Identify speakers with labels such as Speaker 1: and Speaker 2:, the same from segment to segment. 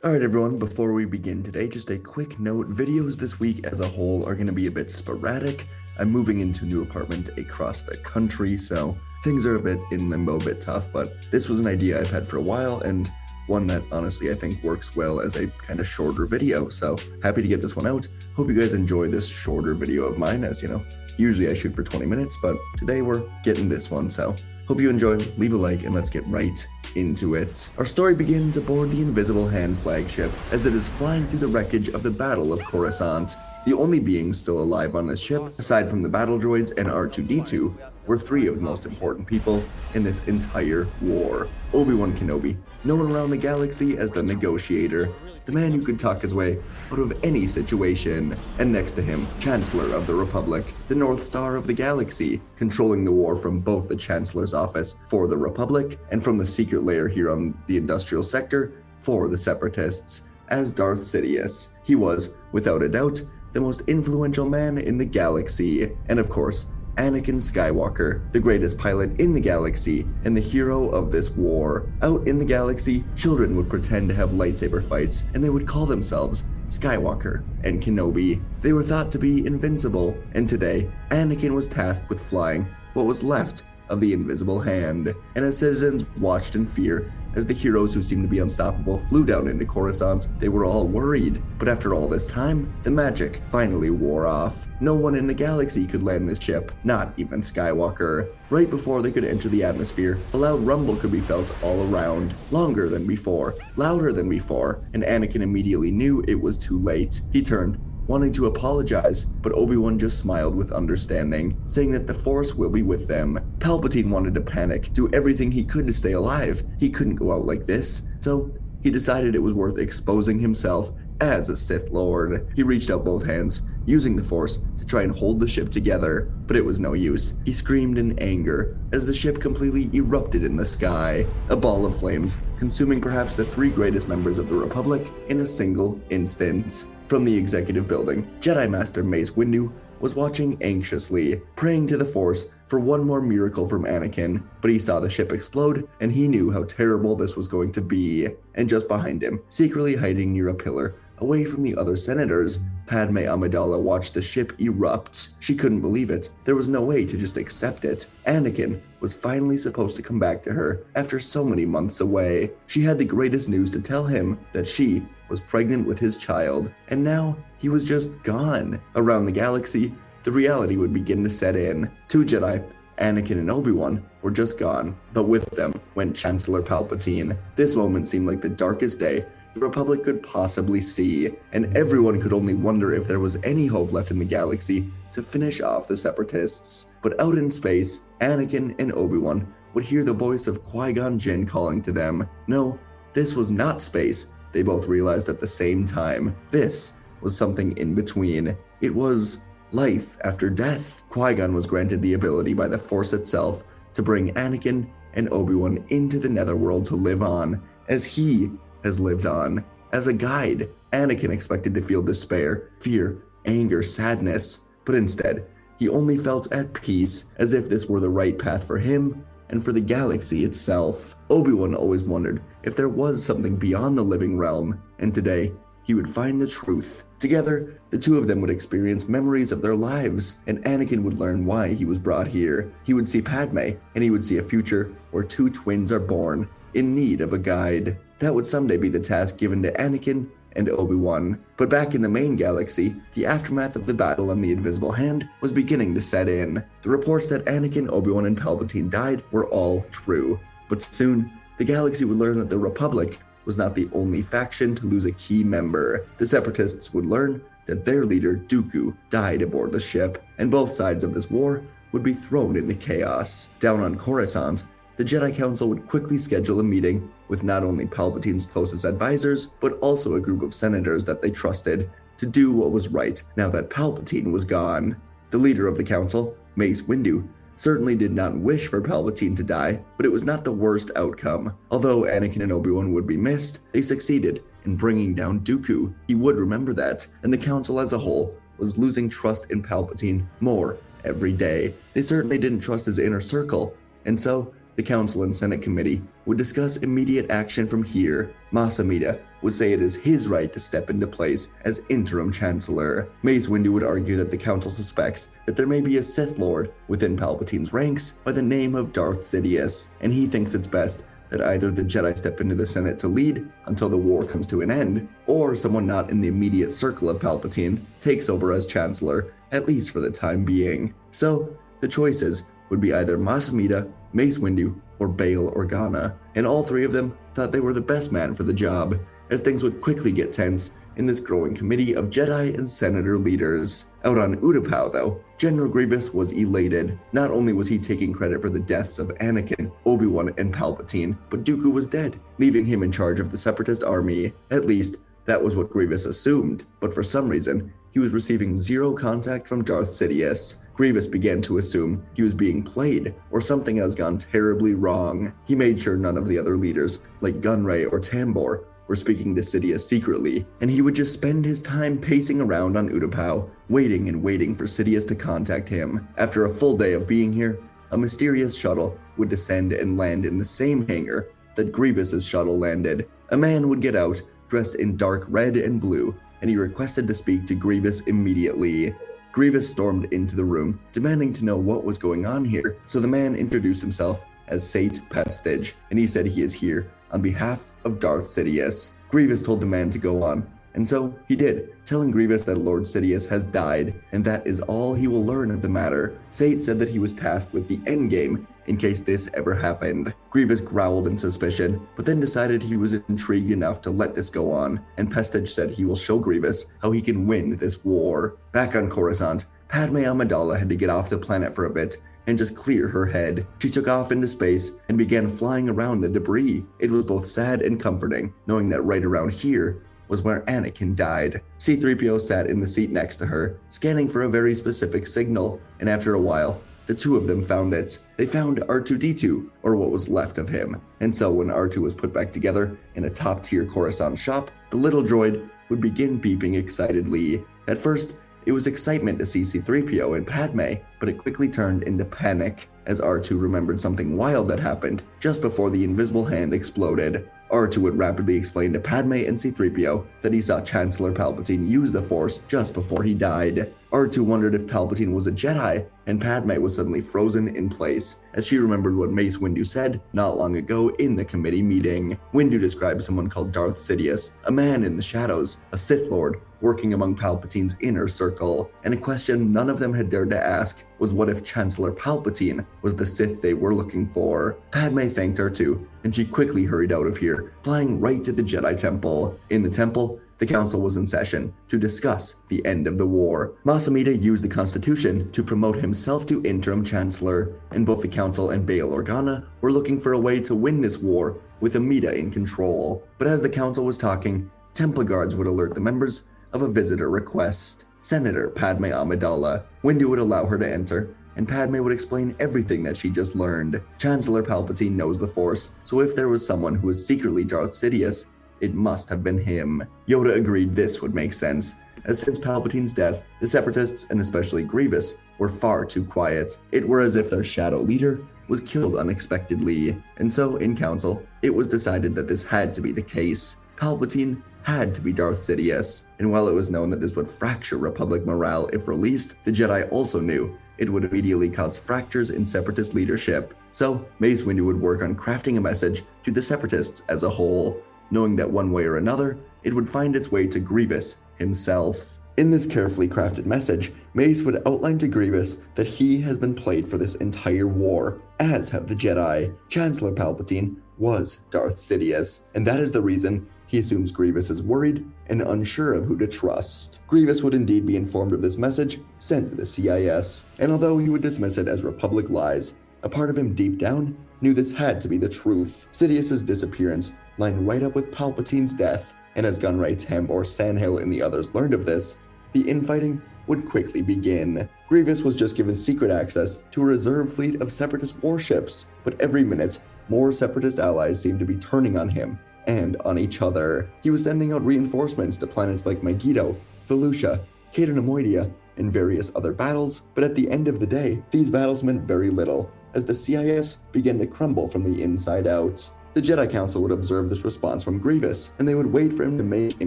Speaker 1: Alright everyone, before we begin today, just a quick note, videos this week as a whole are going to be a bit sporadic. I'm moving into a new apartment across the country, so things are a bit in limbo, a bit tough, but this was an idea I've had for a while, and one that honestly I think works well as a kind of shorter video, so happy to get this one out. Hope you guys enjoy this shorter video of mine, as you know, usually I shoot for 20 minutes, but today we're getting this one, so hope you enjoy, leave a like, and let's get right into it. Our story begins aboard the Invisible Hand flagship as it is flying through the wreckage of the Battle of Coruscant. The only beings still alive on this ship, aside from the battle droids and R2-D2, were three of the most important people in this entire war. Obi-Wan Kenobi, known around the galaxy as the Negotiator, the man who could talk his way out of any situation, and next to him, Chancellor of the Republic, the North Star of the galaxy, controlling the war from both the Chancellor's office for the Republic and from the secret lair here on the industrial sector for the Separatists, as Darth Sidious. He was, without a doubt, the most influential man in the galaxy, and of course, Anakin Skywalker, the greatest pilot in the galaxy and the hero of this war. Out in the galaxy, children would pretend to have lightsaber fights and they would call themselves Skywalker and Kenobi. They were thought to be invincible, and today, Anakin was tasked with flying what was left of the Invisible Hand, and as citizens watched in fear as the heroes who seemed to be unstoppable flew down into Coruscant, they were all worried. But after all this time, the magic finally wore off. No one in the galaxy could land this ship, not even Skywalker. Right before they could enter the atmosphere, a loud rumble could be felt all around, longer than before, louder than before, and Anakin immediately knew it was too late. He turned, wanting to apologize, but Obi-Wan just smiled with understanding, saying that the Force will be with them. Palpatine wanted to panic, do everything he could to stay alive. He couldn't go out like this, so he decided it was worth exposing himself as a Sith Lord. He reached out both hands, using the Force to try and hold the ship together, but it was no use. He screamed in anger as the ship completely erupted in the sky, a ball of flames, consuming perhaps the three greatest members of the Republic in a single instant. From the executive building, Jedi Master Mace Windu was watching anxiously, praying to the Force for one more miracle from Anakin, but he saw the ship explode, and he knew how terrible this was going to be. And just behind him, secretly hiding near a pillar, away from the other senators, Padme Amidala watched the ship erupt. She couldn't believe it. There was no way to just accept it. Anakin was finally supposed to come back to her after so many months away. She had the greatest news to tell him, that she was pregnant with his child, and now he was just gone. Around the galaxy, the reality would begin to set in. Two Jedi, Anakin and Obi-Wan, were just gone, but with them went Chancellor Palpatine. This moment seemed like the darkest day the Republic could possibly see, and everyone could only wonder if there was any hope left in the galaxy to finish off the Separatists. But out in space, Anakin and Obi-Wan would hear the voice of Qui-Gon Jinn calling to them. No, this was not space, they both realized at the same time. This was something in between. It was life after death. Qui-Gon was granted the ability by the Force itself to bring Anakin and Obi-Wan into the Netherworld to live on, as he has lived on. As a guide, Anakin expected to feel despair, fear, anger, sadness, but instead, he only felt at peace, as if this were the right path for him and for the galaxy itself. Obi-Wan always wondered if there was something beyond the living realm, and today, he would find the truth. Together, the two of them would experience memories of their lives, and Anakin would learn why he was brought here. He would see Padme, and he would see a future where two twins are born, in need of a guide. That would someday be the task given to Anakin and Obi-Wan. But back in the main galaxy, the aftermath of the battle on the Invisible Hand was beginning to set in. The reports that Anakin, Obi-Wan, and Palpatine died were all true. But soon, the galaxy would learn that the Republic was not the only faction to lose a key member. The Separatists would learn that their leader, Dooku, died aboard the ship, and both sides of this war would be thrown into chaos. Down on Coruscant, the Jedi Council would quickly schedule a meeting with not only Palpatine's closest advisors, but also a group of senators that they trusted to do what was right now that Palpatine was gone. The leader of the council, Mace Windu, certainly did not wish for Palpatine to die, but it was not the worst outcome. Although Anakin and Obi-Wan would be missed, they succeeded in bringing down Dooku. He would remember that, and the council as a whole was losing trust in Palpatine more every day. They certainly didn't trust his inner circle, and so the Council and Senate Committee would discuss immediate action from here. Mas Amedda would say it is his right to step into place as interim chancellor. Mace Windu would argue that the Council suspects that there may be a Sith Lord within Palpatine's ranks by the name of Darth Sidious, and he thinks it's best that either the Jedi step into the Senate to lead until the war comes to an end, or someone not in the immediate circle of Palpatine takes over as Chancellor, at least for the time being. So, the choices would be either Mas Amedda, Mace Windu, or Bail Organa, and all three of them thought they were the best man for the job, as things would quickly get tense in this growing committee of Jedi and Senator leaders. Out on Utapau, though, General Grievous was elated. Not only was he taking credit for the deaths of Anakin, Obi-Wan, and Palpatine, but Dooku was dead, leaving him in charge of the Separatist army. At least, that was what Grievous assumed, but for some reason, he was receiving zero contact from Darth Sidious. Grievous began to assume he was being played, or something has gone terribly wrong. He made sure none of the other leaders, like Gunray or Tambor, were speaking to Sidious secretly, and he would just spend his time pacing around on Utapau, waiting and waiting for Sidious to contact him. After a full day of being here, a mysterious shuttle would descend and land in the same hangar that Grievous's shuttle landed. A man would get out, dressed in dark red and blue, and he requested to speak to Grievous immediately. Grievous stormed into the room, demanding to know what was going on here, so the man introduced himself as Sate Pestage, and he said he is here on behalf of Darth Sidious. Grievous told the man to go on, and so he did, telling Grievous that Lord Sidious has died, and that is all he will learn of the matter. Sate said that he was tasked with the endgame in case this ever happened. Grievous growled in suspicion, but then decided he was intrigued enough to let this go on, and Pestage said he will show Grievous how he can win this war. Back on Coruscant, Padme Amidala had to get off the planet for a bit and just clear her head. She took off into space and began flying around the debris. It was both sad and comforting, knowing that right around here was where Anakin died. C-3PO sat in the seat next to her, scanning for a very specific signal, and after a while, the two of them found it. They found R2-D2, or what was left of him. And so when R2 was put back together in a top-tier Coruscant shop, the little droid would begin beeping excitedly. At first, it was excitement to see C-3PO and Padme, but it quickly turned into panic as R2 remembered something wild that happened just before the invisible hand exploded. R2 would rapidly explain to Padme and C-3PO that he saw Chancellor Palpatine use the Force just before he died. R2 wondered if Palpatine was a Jedi, and Padme was suddenly frozen in place as she remembered what Mace Windu said not long ago in the committee meeting. Windu described someone called Darth Sidious, a man in the shadows, a Sith Lord, working among Palpatine's inner circle, and a question none of them had dared to ask was what if Chancellor Palpatine was the Sith they were looking for. Padme thanked her too, and she quickly hurried out of here, flying right to the Jedi Temple. In the temple, the council was in session to discuss the end of the war. Mas Amedda used the Constitution to promote himself to interim chancellor, and both the council and Bail Organa were looking for a way to win this war with Amedda in control. But as the council was talking, Temple guards would alert the members of a visitor request. Senator Padme Amidala. Windu would allow her to enter, and Padme would explain everything that she just learned. Chancellor Palpatine knows the Force, so if there was someone who was secretly Darth Sidious, it must have been him. Yoda agreed this would make sense, as since Palpatine's death, the Separatists, and especially Grievous, were far too quiet. It were as if their shadow leader was killed unexpectedly, and so in council, it was decided that this had to be the case. Palpatine had to be Darth Sidious, and while it was known that this would fracture Republic morale if released, the Jedi also knew it would immediately cause fractures in Separatist leadership. So Mace Windu would work on crafting a message to the Separatists as a whole, knowing that one way or another, it would find its way to Grievous himself. In this carefully crafted message, Mace would outline to Grievous that he has been played for this entire war, as have the Jedi. Chancellor Palpatine was Darth Sidious, and that is the reason he assumes Grievous is worried and unsure of who to trust. Grievous would indeed be informed of this message sent to the CIS, and although he would dismiss it as Republic lies, a part of him deep down knew this had to be the truth. Sidious's disappearance lined right up with Palpatine's death, and as Gunray, Tambor, Sandhill, and the others learned of this, the infighting would quickly begin. Grievous was just given secret access to a reserve fleet of Separatist warships, but every minute, more Separatist allies seemed to be turning on him and on each other. He was sending out reinforcements to planets like Megiddo, Felucia, Cato Nemoidia, and various other battles, but at the end of the day, these battles meant very little, as the CIS began to crumble from the inside out. The Jedi Council would observe this response from Grievous, and they would wait for him to make a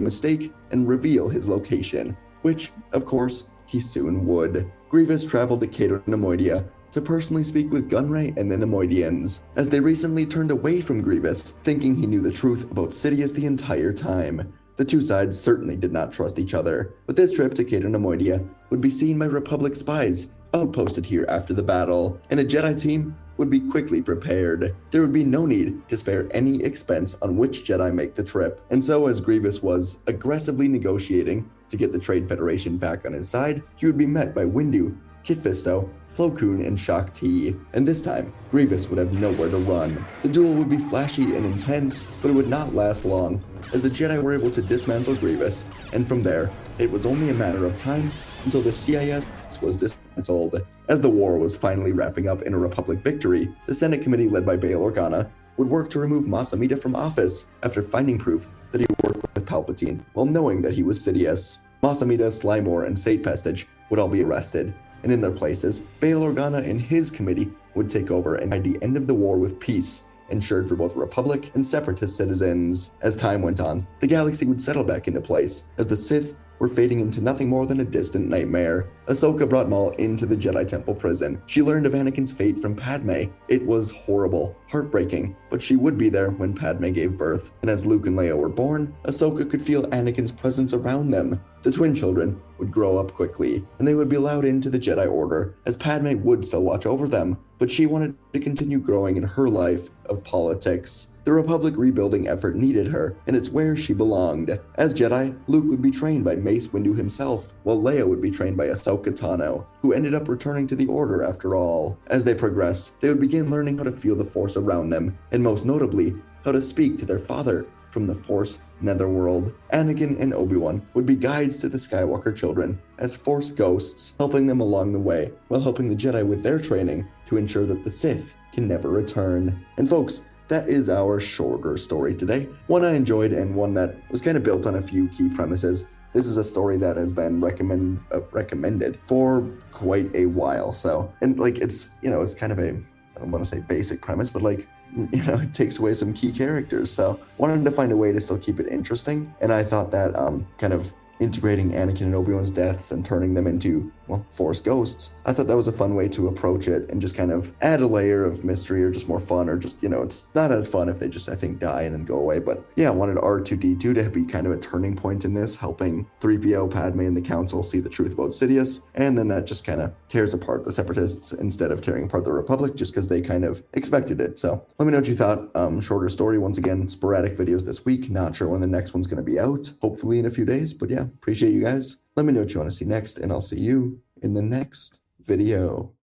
Speaker 1: mistake and reveal his location, which, of course, he soon would. Grievous traveled to Cato Nemoidia to personally speak with Gunray and the Nemoidians, as they recently turned away from Grievous, thinking he knew the truth about Sidious the entire time. The two sides certainly did not trust each other, but this trip to Cato Nemoidia would be seen by Republic spies outposted here after the battle, and a Jedi team would be quickly prepared. There would be no need to spare any expense on which Jedi make the trip, and so as Grievous was aggressively negotiating to get the Trade Federation back on his side, he would be met by Windu, Kit Fisto, Plo Koon, and Shaak Ti, and this time, Grievous would have nowhere to run. The duel would be flashy and intense, but it would not last long, as the Jedi were able to dismantle Grievous, and from there, it was only a matter of time until the CIS was dismantled. As the war was finally wrapping up in a Republic victory, the Senate Committee led by Bail Organa would work to remove Mas Amedda from office after finding proof that he worked with Palpatine, while knowing that he was Sidious. Mas Amedda, Sly Moore, and Sate Pestage would all be arrested, and in their places, Bail Organa and his committee would take over and guide the end of the war with peace, ensured for both Republic and Separatist citizens. As time went on, the galaxy would settle back into place, as the Sith were fading into nothing more than a distant nightmare. Ahsoka brought Maul into the Jedi Temple prison. She learned of Anakin's fate from Padme. It was horrible, heartbreaking, but she would be there when Padme gave birth. And as Luke and Leia were born, Ahsoka could feel Anakin's presence around them. The twin children would grow up quickly, and they would be allowed into the Jedi Order, as Padme would still watch over them, but she wanted to continue growing in her life of politics. The Republic rebuilding effort needed her, and it's where she belonged. As Jedi, Luke would be trained by Mace Windu himself, while Leia would be trained by Ahsoka Tano, who ended up returning to the Order after all. As they progressed, they would begin learning how to feel the Force around them, and most notably, how to speak to their father from the Force netherworld. Anakin and Obi-Wan would be guides to the Skywalker children as Force ghosts, helping them along the way, while helping the Jedi with their training to ensure that the Sith can never return. And folks, that is our shorter story today. One I enjoyed and one that was kind of built on a few key premises. This is a story that has been recommended for quite a while. So, and like it's kind of a, I don't want to say basic premise, but like, it takes away some key characters. So wanted to find a way to still keep it interesting. And I thought that kind of integrating Anakin and Obi-Wan's deaths and turning them into, well, Force ghosts, I thought that was a fun way to approach it and just kind of add a layer of mystery or just more fun, or just, it's not as fun if they just, I think, die and then go away. But yeah, I wanted R2-D2 to be kind of a turning point in this, helping 3PO, Padme, and the Council see the truth about Sidious, and then that just kind of tears apart the Separatists instead of tearing apart the Republic, just because they kind of expected it. So let me know what you thought. Shorter story, once again, sporadic videos this week, not sure when the next one's going to be out, hopefully in a few days, but yeah, appreciate you guys. Let me know what you want to see next, and I'll see you in the next video.